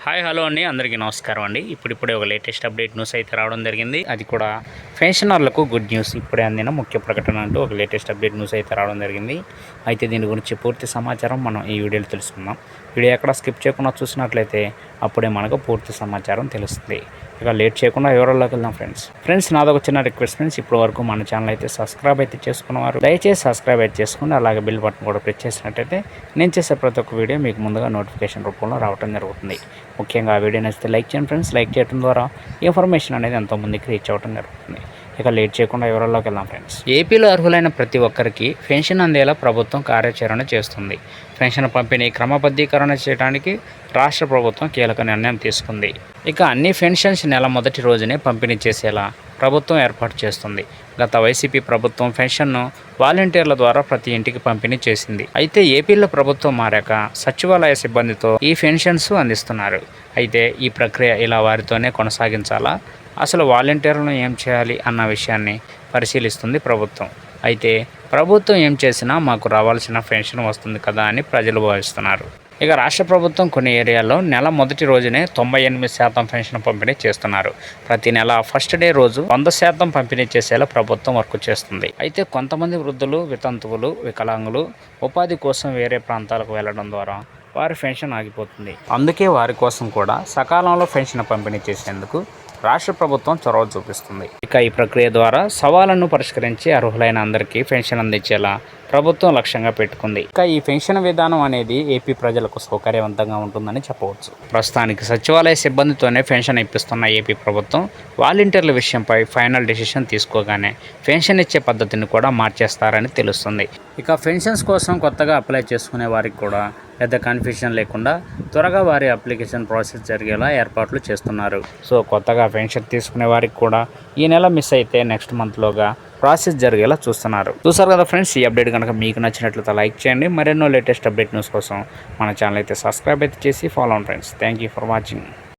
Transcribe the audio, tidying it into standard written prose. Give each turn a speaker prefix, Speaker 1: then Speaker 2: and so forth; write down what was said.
Speaker 1: Hi hello అండి, అందరికీ నమస్కారం అండి. ఇప్పుడిప్పుడే ఒక లేటెస్ట్ అప్డేట్ న్యూస్ అయితే రావడం జరిగింది. అది కూడా పెన్షనర్లకు గుడ్ న్యూస్. ఇప్పుడే అందిన ముఖ్య ప్రకటన అంటూ ఒక లేటెస్ట్ అప్డేట్ న్యూస్ అయితే రావడం జరిగింది. అయితే దీని గురించి పూర్తి సమాచారం మనం ఈ వీడియోలో తెలుసుకుందాం. వీడియో ఎక్కడ స్కిప్ చేయకుండా చూసినట్లయితే అప్పుడే మనకు పూర్తి సమాచారం తెలుస్తుంది. ఇక లేట్ చేయకుండా వివరాల్లోకి వెళ్దాం ఫ్రెండ్స్ నాదొక చిన్న రిక్వెస్ట్ ఫ్రెండ్స్, ఇప్పటి వరకు మన ఛానల్ అయితే సబ్స్క్రైబ్ అయితే చేసుకున్నవారు దయచేసి సబ్స్క్రైబ్ అయితే చేసుకోండి. అలాగే బిల్ బటన్ కూడా ప్రెస్ చేసినట్టయితే నేను చేసే ప్రతి ఒక్క వీడియో మీకు ముందుగా నోటిఫికేషన్ రూపంలో రావడం జరుగుతుంది. ముఖ్యంగా ఆ వీడియో నచ్చితే లైక్ చేయండి ఫ్రెండ్స్. లైక్ చేయడం ద్వారా ఇన్ఫర్మేషన్ అనేది ఎంతోమందికి రీచ్ అవ్వడం జరుగుతుంది. ఇక లేట్ చేయకుండా వివరాల్లోకి వెళ్దాం ఫ్రెండ్స్. ఏపీలో అర్హులైన ప్రతి ఒక్కరికి పెన్షన్ అందేలా ప్రభుత్వం కార్యాచరణ చేస్తుంది. పెన్షన్ పంపిణీ క్రమబద్ధీకరణ చేయడానికి రాష్ట్ర ప్రభుత్వం కీలక నిర్ణయం తీసుకుంది. ఇక అన్ని పెన్షన్స్ నెల మొదటి రోజునే పంపిణీ చేసేలా ప్రభుత్వం ఏర్పాటు చేస్తుంది. గత వైసీపీ ప్రభుత్వం పెన్షన్ను వాలంటీర్ల ద్వారా ప్రతి ఇంటికి పంపిణీ చేసింది. అయితే ఏపీలో ప్రభుత్వం మారాక సచివాలయ సిబ్బందితో ఈ పెన్షన్స్ అందిస్తున్నారు. అయితే ఈ ప్రక్రియ ఇలా వారితోనే కొనసాగించాలా, అసలు వాలంటీర్లను ఏం చేయాలి అన్న విషయాన్ని పరిశీలిస్తుంది ప్రభుత్వం. అయితే ప్రభుత్వం ఏం చేసినా మాకు రావాల్సిన పెన్షన్ వస్తుంది కదా అని ప్రజలు భావిస్తున్నారు. ఇక రాష్ట్ర ప్రభుత్వం కొన్ని ఏరియాల్లో నెల మొదటి రోజునే 98% పెన్షన్ పంపిణీ చేస్తున్నారు. ప్రతి నెల ఫస్ట్ డే రోజు 100% పంపిణీ చేసేలా ప్రభుత్వం వర్క్ చేస్తుంది. అయితే కొంతమంది వృద్ధులు, వితంతువులు, వికలాంగులు ఉపాధి కోసం వేరే ప్రాంతాలకు వెళ్లడం ద్వారా వారి పెన్షన్ ఆగిపోతుంది. అందుకే వారి కోసం కూడా సకాలంలో పెన్షన్ పంపిణీ చేసేందుకు రాష్ట్ర ప్రభుత్వం చొరవ చూపిస్తుంది. ఇక ఈ ప్రక్రియ ద్వారా సవాళ్లను పరిష్కరించి అర్హులైన అందరికీ పెన్షన్ అందించేలా ప్రభుత్వం లక్ష్యంగా పెట్టుకుంది. ఇక ఈ పెన్షన్ విధానం అనేది ఏపీ ప్రజలకు సౌకర్యవంతంగా ఉంటుందని చెప్పవచ్చు. ప్రస్తుతానికి సచివాలయ సిబ్బందితోనే పెన్షన్ ఇప్పిస్తున్న ఏపీ ప్రభుత్వం వాలంటీర్ల విషయంపై ఫైనల్ డెసిషన్ తీసుకోగానే పెన్షన్ ఇచ్చే పద్ధతిని కూడా మార్చేస్తారని తెలుస్తుంది. ఇక పెన్షన్స్ కోసం కొత్తగా అప్లై చేసుకునే వారికి కూడా పెద్ద కన్ఫ్యూజన్ లేకుండా త్వరగా వారి అప్లికేషన్ ప్రాసెస్ జరిగేలా ఏర్పాట్లు చేస్తున్నారు. సో కొత్తగా పెన్షన్ తీసుకునే వారికి కూడా ఈ నెల మిస్ అయితే నెక్స్ట్ మంత్లోగా ప్రాసెస్ జరిగేలా చూస్తారు కదా ఫ్రెండ్స్. ఈ అప్డేట్ కనుక మీకు నచ్చినట్లయితే లైక్ చేయండి. మరెన్నో లేటెస్ట్ అప్డేట్ న్యూస్ కోసం మన ఛానల్ అయితే సబ్స్క్రైబ్ అయితే చేసి ఫాలో అవ్వండి friends. Thank you for watching.